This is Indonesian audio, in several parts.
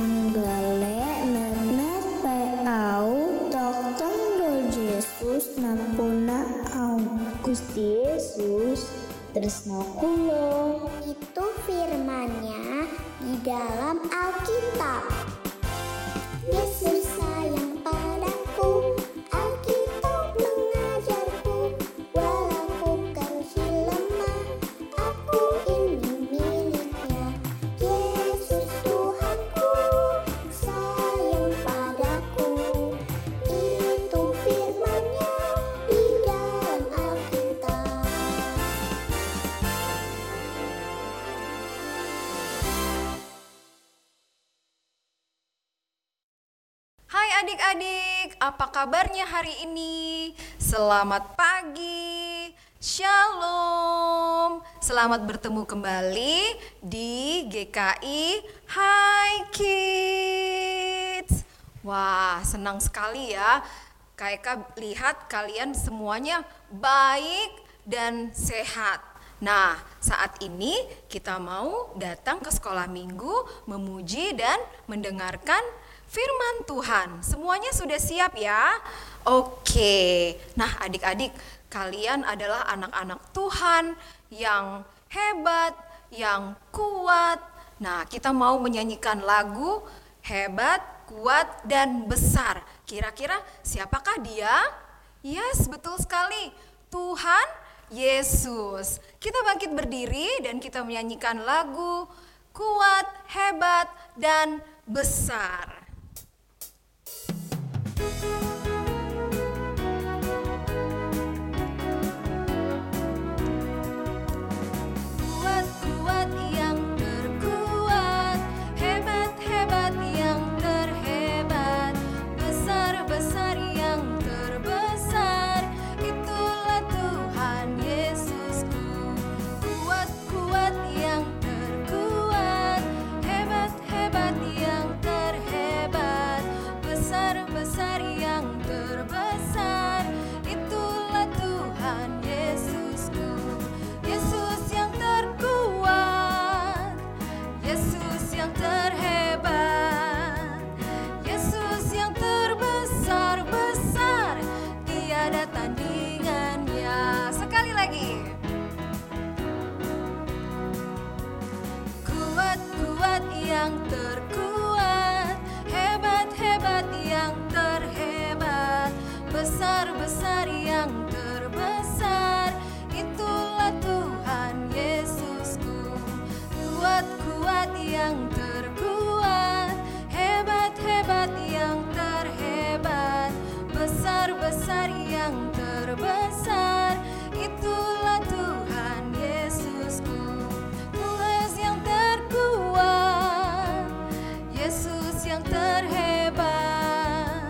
Anggale nenet peau dokter Yesus nampuna au. Gusti Yesus tresno kula. Itu firman-Nya di dalam Alkitab. Yesus sayang padaku, Alkitab mengajarku, walau ku kecil lemah, aku ini miliknya. Yesus Tuhanku, sayang padaku, itu firman-Nya di dalam Alkitab. Hai adik-adik, apa kabarnya hari ini? Selamat pagi, Shalom. Selamat bertemu kembali di GKI Hai Kids. Wah, senang sekali ya. Kak lihat kalian semuanya baik dan sehat. Nah, saat ini kita mau datang ke sekolah minggu memuji dan mendengarkan firman Tuhan. Semuanya sudah siap ya? Oke. Nah, adik-adik, kalian adalah anak-anak Tuhan yang hebat, yang kuat. Nah, kita mau menyanyikan lagu Hebat, Kuat, dan Besar. Kira-kira siapakah dia? Yes, betul sekali. Tuhan Yesus. Kita bangkit berdiri dan kita menyanyikan lagu Kuat, Hebat, dan Besar. Kuat-kuat yang terkuat, hebat-hebat yang terhebat, besar-besar yang terbesar, itulah Tuhan Yesusku. Kuat-kuat yang terkuat, hebat-hebat yang terhebat, besar-besar yang terbesar, itulah Tuhan Yesusku. Yesus yang terkuat, Yesus yang terhebat, Yesus yang terbesar-besar, tiada tandingannya. Sekali lagi. Kuat-kuat yang terkuat, hebat-hebat yang terhebat, besar-besar yang terbesar, itulah Tuhan Yesusku. Kuat-kuat yang terkuat, hebat-hebat yang terhebat, besar-besar yang terbesar, itulah Tuhan Yesusku. Tuhan yang terkuat, Yesus yang terhebat,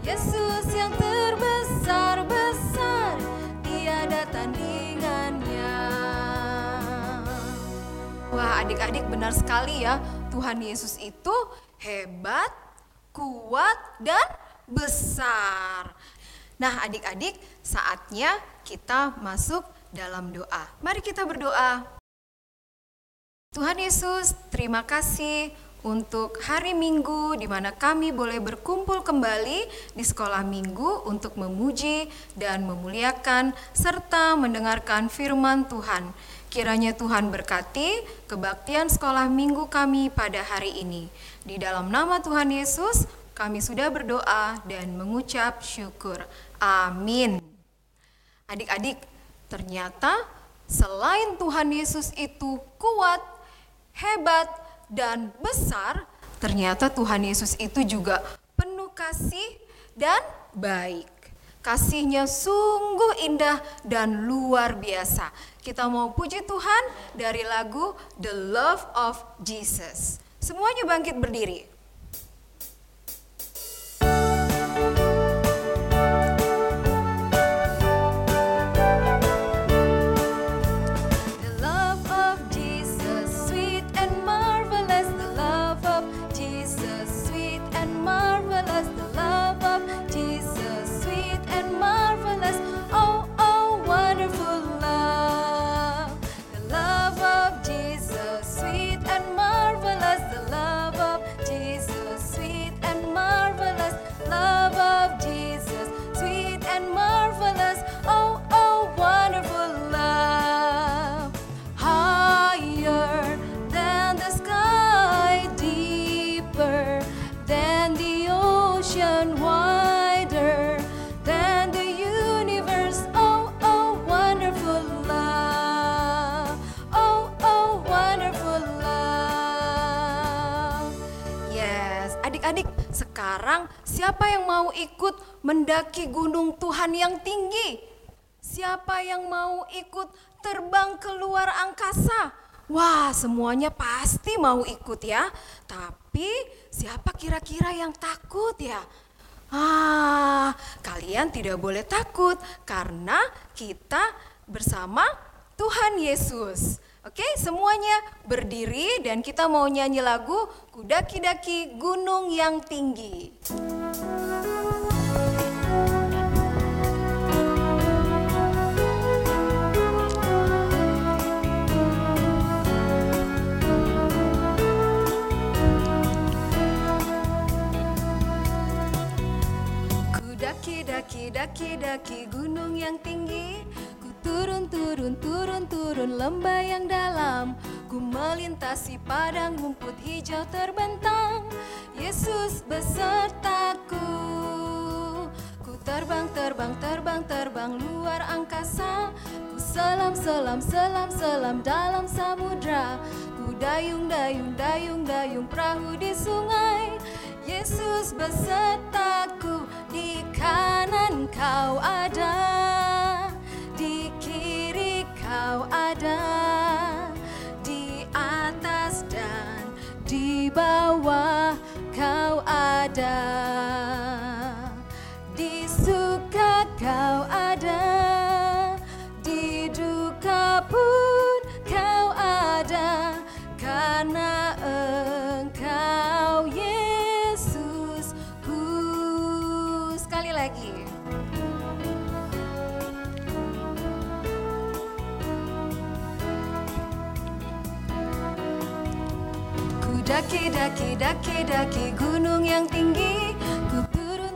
Yesus yang terbesar-besar, tiada tandingannya. Wah, adik-adik, benar sekali ya. Tuhan Yesus itu hebat, kuat, dan besar. Nah, adik-adik, saatnya kita masuk dalam doa. Mari kita berdoa. Tuhan Yesus, terima kasih untuk hari Minggu di mana kami boleh berkumpul kembali di sekolah Minggu untuk memuji dan memuliakan serta mendengarkan firman Tuhan. Kiranya Tuhan berkati kebaktian sekolah Minggu kami pada hari ini. Di dalam nama Tuhan Yesus, kami sudah berdoa dan mengucap syukur. Amin. Adik-adik, ternyata selain Tuhan Yesus itu kuat, hebat, dan besar, ternyata Tuhan Yesus itu juga penuh kasih dan baik. Kasih-Nya sungguh indah dan luar biasa. Kita mau puji Tuhan dari lagu The Love of Jesus. Semuanya bangkit berdiri. Jesus, ocean wider than the universe. Oh, oh, wonderful love. Oh, oh, wonderful love. Yes, adik-adik, sekarang siapa yang mau ikut mendaki gunung Tuhan yang tinggi? Siapa yang mau ikut terbang ke luar angkasa? Wah, semuanya pasti mau ikut ya. Tapi siapa kira-kira yang takut ya? Kalian tidak boleh takut karena kita bersama Tuhan Yesus. Oke, semuanya berdiri dan kita mau nyanyi lagu Ku daki-daki gunung yang tinggi. Daki gunung yang tinggi, ku turun lembah yang dalam, ku melintasi padang rumput hijau terbentang, Yesus besertaku. Ku terbang luar angkasa, ku selam dalam samudra, ku dayung perahu di sungai, Yesus besertaku. Di kanan kau ada, di kiri kau ada, di atas dan di bawah kau ada, di suka kau ada, di duka pun kau ada, karena Engkau Yesusku. Sekali lagi. Ku daki gunung yang tinggi, ku turun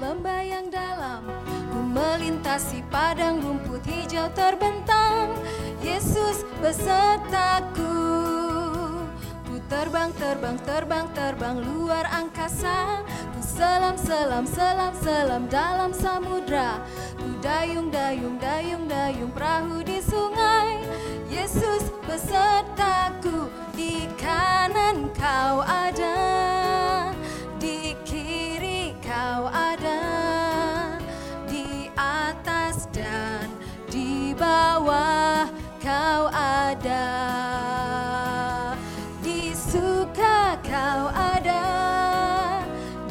lembah yang dalam, ku melintasi padang rumput hijau terbentang, Yesus besertaku. Ku terbang luar angkasa, ku selam dalam samudra, ku dayung perahu di sungai, Yesus besertaku. Di kanan kau ada, di kiri kau ada, di atas dan di bawah kau ada, di suka kau ada,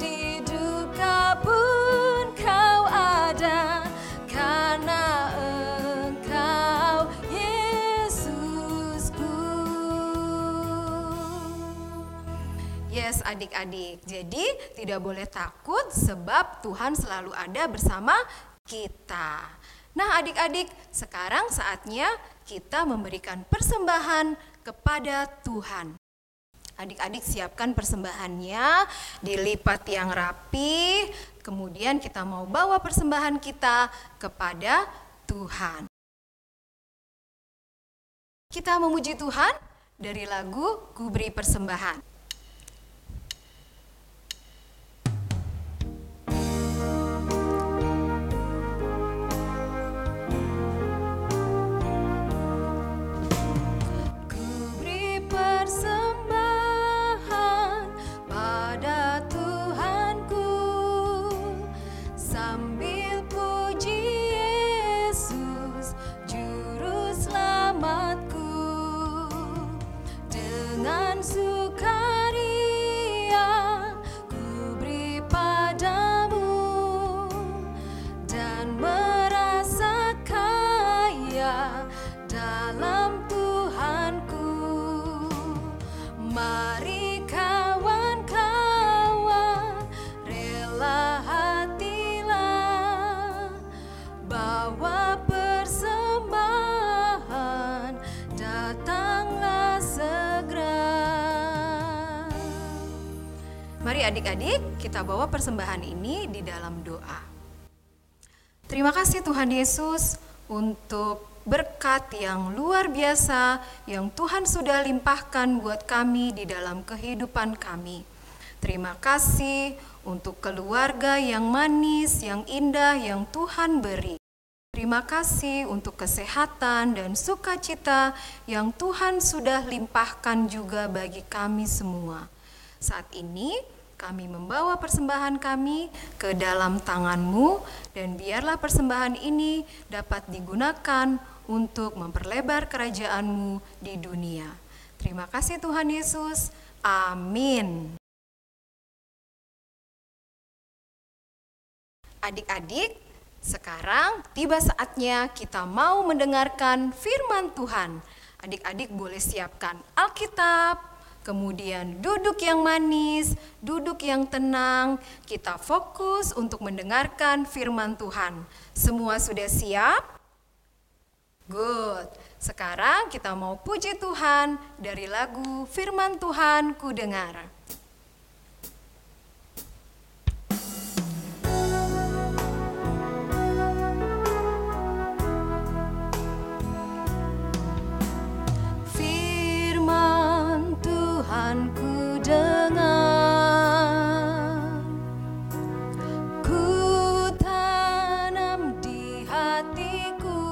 di duka pun kau ada, karena Engkau Yesusku. Yes, adik-adik, jadi tidak boleh takut sebab Tuhan selalu ada bersama kita. Nah, adik-adik, sekarang saatnya kita memberikan persembahan kepada Tuhan. Adik-adik siapkan persembahannya, dilipat yang rapi, kemudian kita mau bawa persembahan kita kepada Tuhan. Kita memuji Tuhan dari lagu Ku Beri Persembahan. Persembahan pada Tuhanku, sambil puji Yesus juru selamatku, dengan sukaria ku beri padamu dan merasa kaya dalam Tuhanku. Mari kawan-kawan, rela hatilah, bawa persembahan, datanglah segera. Mari adik-adik, kita bawa persembahan ini di dalam doa. Terima kasih Tuhan Yesus untuk berkat yang luar biasa yang Tuhan sudah limpahkan buat kami di dalam kehidupan kami. Terima kasih untuk keluarga yang manis, yang indah, yang Tuhan beri. Terima kasih untuk kesehatan dan sukacita yang Tuhan sudah limpahkan juga bagi kami semua. Saat ini kami membawa persembahan kami ke dalam tangan-Mu, dan biarlah persembahan ini dapat digunakan untuk memperlebar kerajaan-Mu di dunia. Terima kasih Tuhan Yesus. Amin. Adik-adik, sekarang tiba saatnya kita mau mendengarkan firman Tuhan. Adik-adik boleh siapkan Alkitab, kemudian duduk yang manis, duduk yang tenang. Kita fokus untuk mendengarkan firman Tuhan. Semua sudah siap? Good. Sekarang kita mau puji Tuhan dari lagu Firman Tuhan Ku Dengar. Ku dengar, ku tanam di hatiku,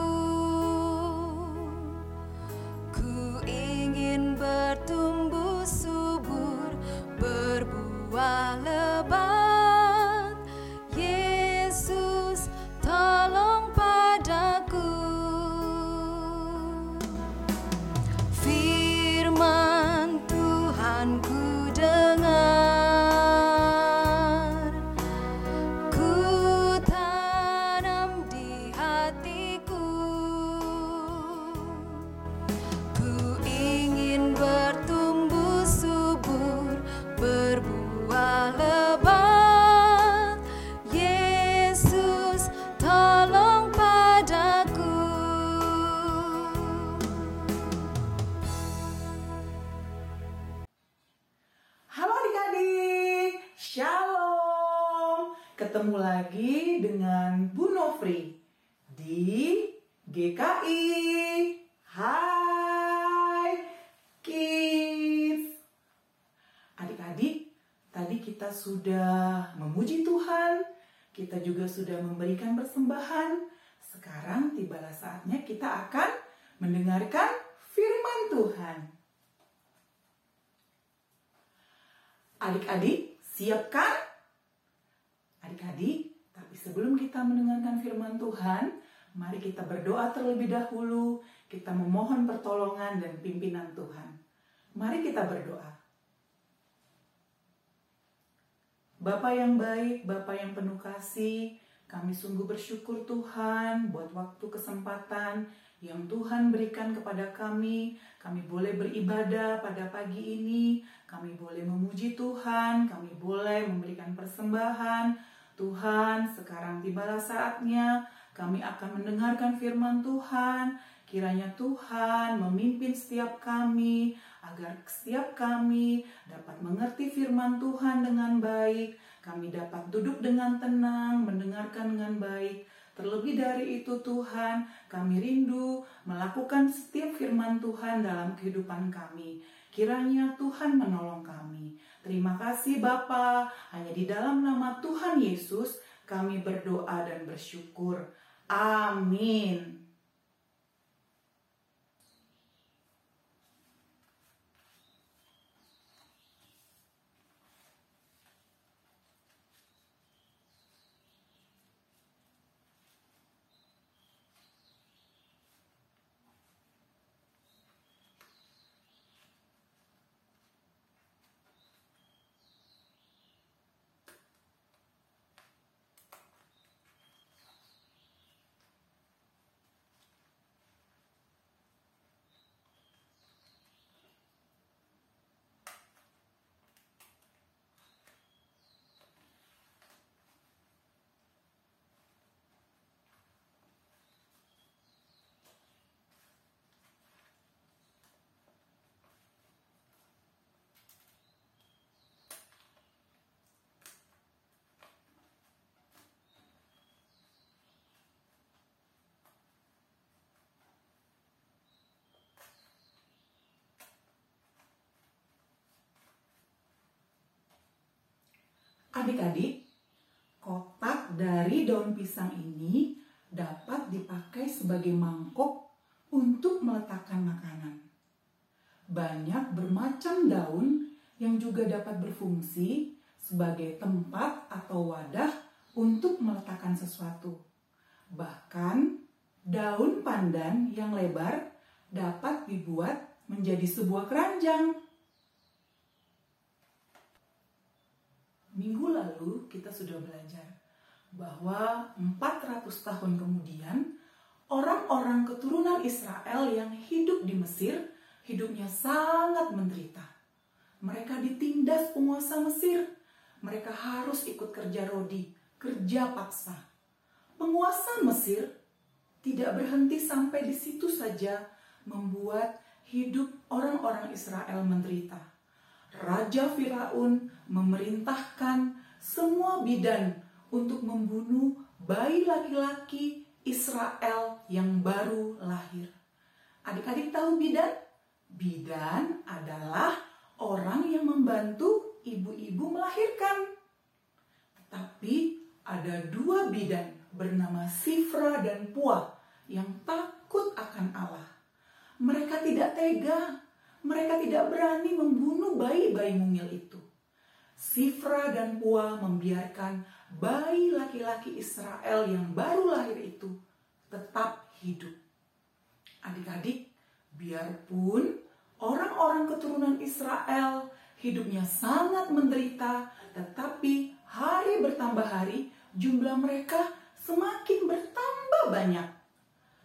ku ingin bertumbuh subur, berbuah lebat. Yesus, tolong padaku. Firman Tuhan ku dengar, ku tanam di hatiku, ku ingin bertumbuh subur, berbuah lebat. Yesus, tolong padaku. Halo adik-adik, Shalom. Ketemu lagi dengan Bu Nofri di GKI. Hai Kids. Adik-adik, tadi kita sudah memuji Tuhan, kita juga sudah memberikan persembahan. Sekarang tibalah saatnya kita akan mendengarkan firman Tuhan. Adik-adik, siapkan? Adik-adik, tapi sebelum kita mendengarkan firman Tuhan, mari kita berdoa terlebih dahulu. Kita memohon pertolongan dan pimpinan Tuhan. Mari kita berdoa. Bapa yang baik, Bapa yang penuh kasih, kami sungguh bersyukur Tuhan buat waktu kesempatan yang Tuhan berikan kepada kami. Kami boleh beribadah pada pagi ini, kami boleh memuji Tuhan, kami boleh memberikan persembahan. Tuhan, sekarang tibalah saatnya kami akan mendengarkan firman Tuhan. Kiranya Tuhan memimpin setiap kami, agar setiap kami dapat mengerti firman Tuhan dengan baik. Kami dapat duduk dengan tenang, mendengarkan dengan baik. Terlebih dari itu Tuhan, kami rindu melakukan setiap firman Tuhan dalam kehidupan kami. Kiranya Tuhan menolong kami. Terima kasih Bapa. Hanya di dalam nama Tuhan Yesus kami berdoa dan bersyukur. Amin. Adik-adik, kotak dari daun pisang ini dapat dipakai sebagai mangkok untuk meletakkan makanan. Banyak bermacam daun yang juga dapat berfungsi sebagai tempat atau wadah untuk meletakkan sesuatu. Bahkan, daun pandan yang lebar dapat dibuat menjadi sebuah keranjang. Minggu lalu kita sudah belajar bahwa 400 tahun kemudian orang-orang keturunan Israel yang hidup di Mesir hidupnya sangat menderita. Mereka ditindas penguasa Mesir. Mereka harus ikut kerja rodi, kerja paksa. Penguasa Mesir tidak berhenti sampai di situ saja membuat hidup orang-orang Israel menderita. Raja Firaun memerintahkan semua bidan untuk membunuh bayi laki-laki Israel yang baru lahir. Adik-adik tahu bidan? Bidan adalah orang yang membantu ibu-ibu melahirkan. Tetapi ada dua bidan bernama Sifra dan Pua yang takut akan Allah. Mereka tidak tega. Mereka tidak berani membunuh bayi-bayi mungil itu. Sifra dan Pua membiarkan bayi laki-laki Israel yang baru lahir itu tetap hidup. Adik-adik, biarpun orang-orang keturunan Israel hidupnya sangat menderita, tetapi hari bertambah hari jumlah mereka semakin bertambah banyak.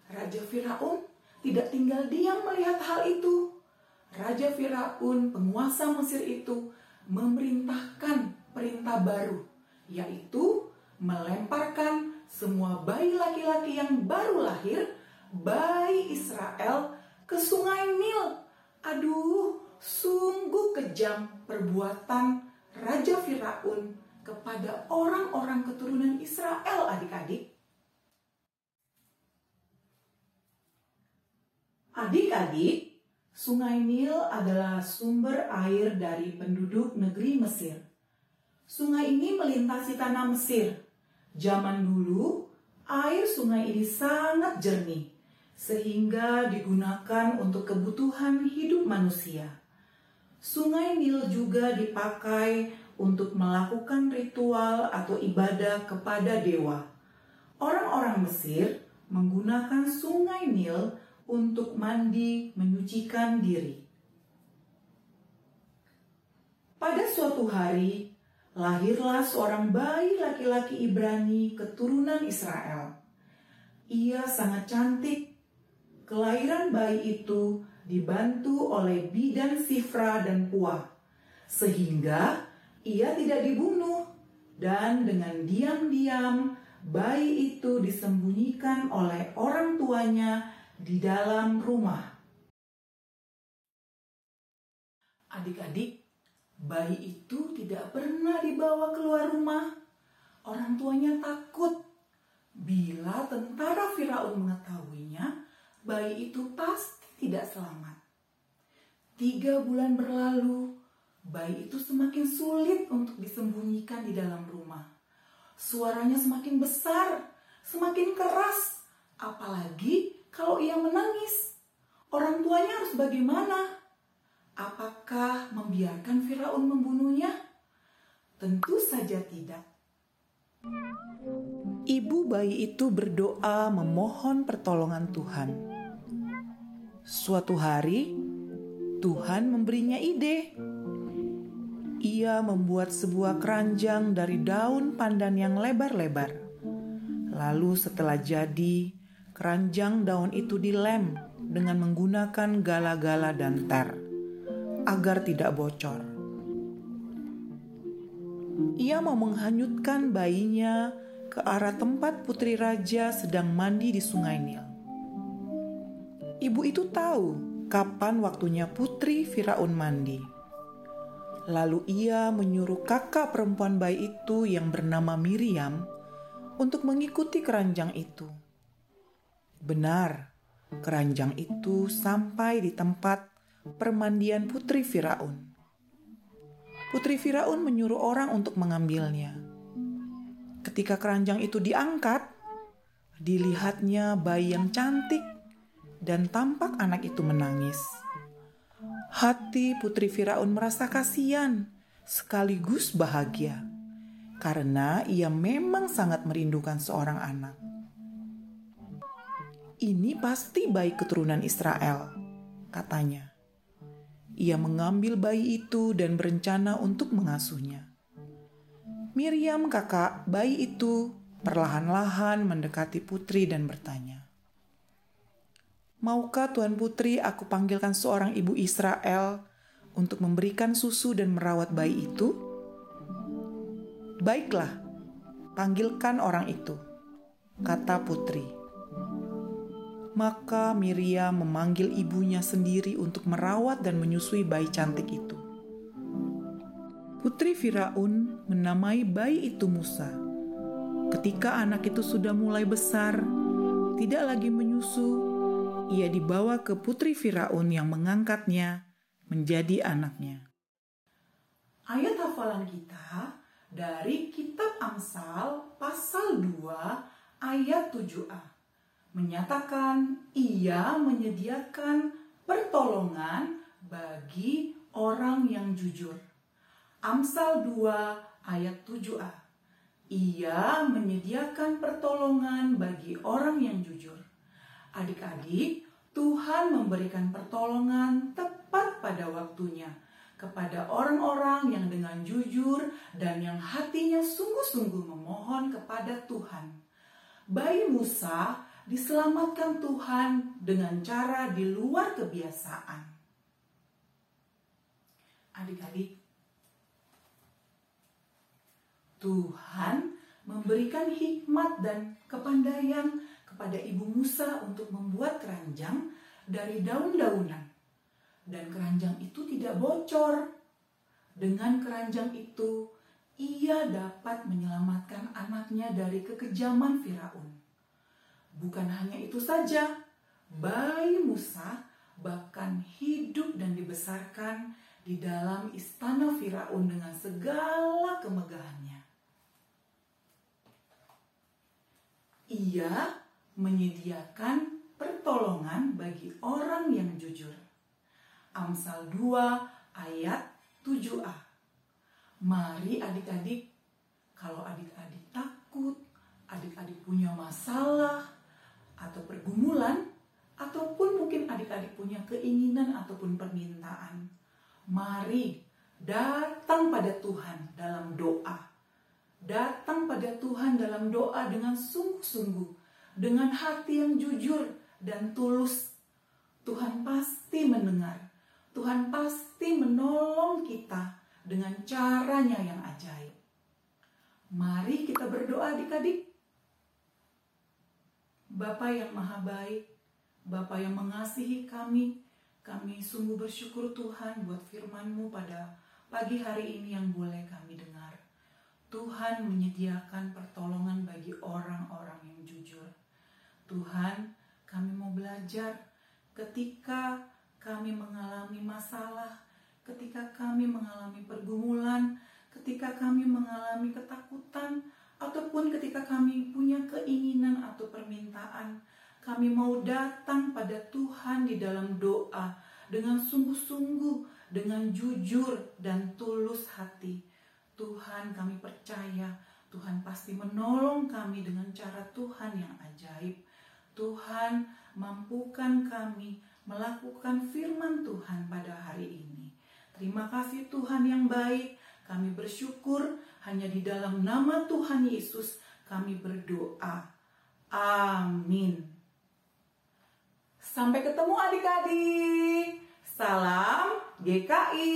Raja Firaun tidak tinggal diam melihat hal itu. Raja Firaun, penguasa Mesir itu, memerintahkan perintah baru, yaitu melemparkan semua bayi laki-laki yang baru lahir, bayi Israel, ke sungai Nil. Aduh, sungguh kejam perbuatan Raja Firaun kepada orang-orang keturunan Israel, adik-adik. Adik-adik, Sungai Nil adalah sumber air dari penduduk negeri Mesir. Sungai ini melintasi tanah Mesir. Zaman dulu, air sungai ini sangat jernih, sehingga digunakan untuk kebutuhan hidup manusia. Sungai Nil juga dipakai untuk melakukan ritual atau ibadah kepada dewa. Orang-orang Mesir menggunakan Sungai Nil untuk mandi, menyucikan diri. Pada suatu hari, lahirlah seorang bayi laki-laki Ibrani keturunan Israel. Ia sangat cantik. Kelahiran bayi itu dibantu oleh bidan Sifra dan Pua, sehingga ia tidak dibunuh, dan dengan diam-diam bayi itu disembunyikan oleh orang tuanya di dalam rumah. Adik-adik, bayi itu tidak pernah dibawa keluar rumah. Orang tuanya takut. Bila tentara Firaun mengetahuinya, bayi itu pasti tidak selamat. 3 bulan berlalu, bayi itu semakin sulit untuk disembunyikan di dalam rumah. Suaranya semakin besar, semakin keras, apalagi kalau ia menangis. Orang tuanya harus bagaimana? Apakah membiarkan Firaun membunuhnya? Tentu saja tidak. Ibu bayi itu berdoa memohon pertolongan Tuhan. Suatu hari, Tuhan memberinya ide. Ia membuat sebuah keranjang dari daun pandan yang lebar-lebar. Lalu setelah jadi, keranjang daun itu dilem dengan menggunakan gala-gala dan ter agar tidak bocor. Ia mau menghanyutkan bayinya ke arah tempat putri raja sedang mandi di Sungai Nil. Ibu itu tahu kapan waktunya putri Firaun mandi. Lalu ia menyuruh kakak perempuan bayi itu yang bernama Miriam untuk mengikuti keranjang itu. Benar, keranjang itu sampai di tempat permandian putri Firaun. Putri Firaun menyuruh orang untuk mengambilnya. Ketika keranjang itu diangkat, dilihatnya bayi yang cantik dan tampak anak itu menangis. Hati Putri Firaun merasa kasihan sekaligus bahagia karena ia memang sangat merindukan seorang anak. Ini pasti bayi keturunan Israel, katanya. Ia mengambil bayi itu dan berencana untuk mengasuhnya. Miriam, kakak bayi itu, perlahan-lahan mendekati putri dan bertanya, "Maukah Tuan Putri aku panggilkan seorang ibu Israel untuk memberikan susu dan merawat bayi itu?" "Baiklah, panggilkan orang itu," kata putri. Maka Miriam memanggil ibunya sendiri untuk merawat dan menyusui bayi cantik itu. Putri Firaun menamai bayi itu Musa. Ketika anak itu sudah mulai besar, tidak lagi menyusu, ia dibawa ke Putri Firaun yang mengangkatnya menjadi anaknya. Ayat hafalan kita dari Kitab Amsal pasal 2 ayat 7a. Menyatakan ia menyediakan pertolongan bagi orang yang jujur. Amsal 2 ayat 7a. Ia menyediakan pertolongan bagi orang yang jujur. Adik-adik, Tuhan memberikan pertolongan tepat pada waktunya kepada orang-orang yang dengan jujur dan yang hatinya sungguh-sungguh memohon kepada Tuhan. Bayi Musa diselamatkan Tuhan dengan cara di luar kebiasaan. Adik-adik, Tuhan memberikan hikmat dan kepandaian kepada ibu Musa untuk membuat keranjang dari daun-daunan. Dan keranjang itu tidak bocor. Dengan keranjang itu, ia dapat menyelamatkan anaknya dari kekejaman Firaun. Bukan hanya itu saja, bayi Musa bahkan hidup dan dibesarkan di dalam istana Firaun dengan segala kemegahannya. Ia menyediakan pertolongan bagi orang yang jujur. Amsal 2 ayat 7a. Mari adik-adik, kalau adik-adik takut, adik-adik punya masalah, atau pergumulan, ataupun mungkin adik-adik punya keinginan ataupun permintaan, mari datang pada Tuhan dalam doa. Datang pada Tuhan dalam doa dengan sungguh-sungguh, dengan hati yang jujur dan tulus. Tuhan pasti mendengar. Tuhan pasti menolong kita dengan caranya yang ajaib. Mari kita berdoa adik-adik. Bapa yang maha baik, Bapa yang mengasihi kami sungguh bersyukur Tuhan buat firman-Mu pada pagi hari ini yang boleh kami dengar. Tuhan menyediakan pertolongan bagi orang-orang yang jujur. Tuhan, kami mau belajar ketika kami mengalami masalah, ketika kami mengalami pergumulan, ketika kami mengalami ketakutan, ataupun ketika kami punya keinginan atau permintaan, kami mau datang pada Tuhan di dalam doa dengan sungguh-sungguh, dengan jujur dan tulus hati. Tuhan, kami percaya Tuhan pasti menolong kami dengan cara Tuhan yang ajaib. Tuhan, mampukan kami melakukan firman Tuhan pada hari ini. Terima kasih Tuhan yang baik. Kami bersyukur hanya di dalam nama Tuhan Yesus kami berdoa. Amin. Sampai ketemu adik-adik. Salam GKI.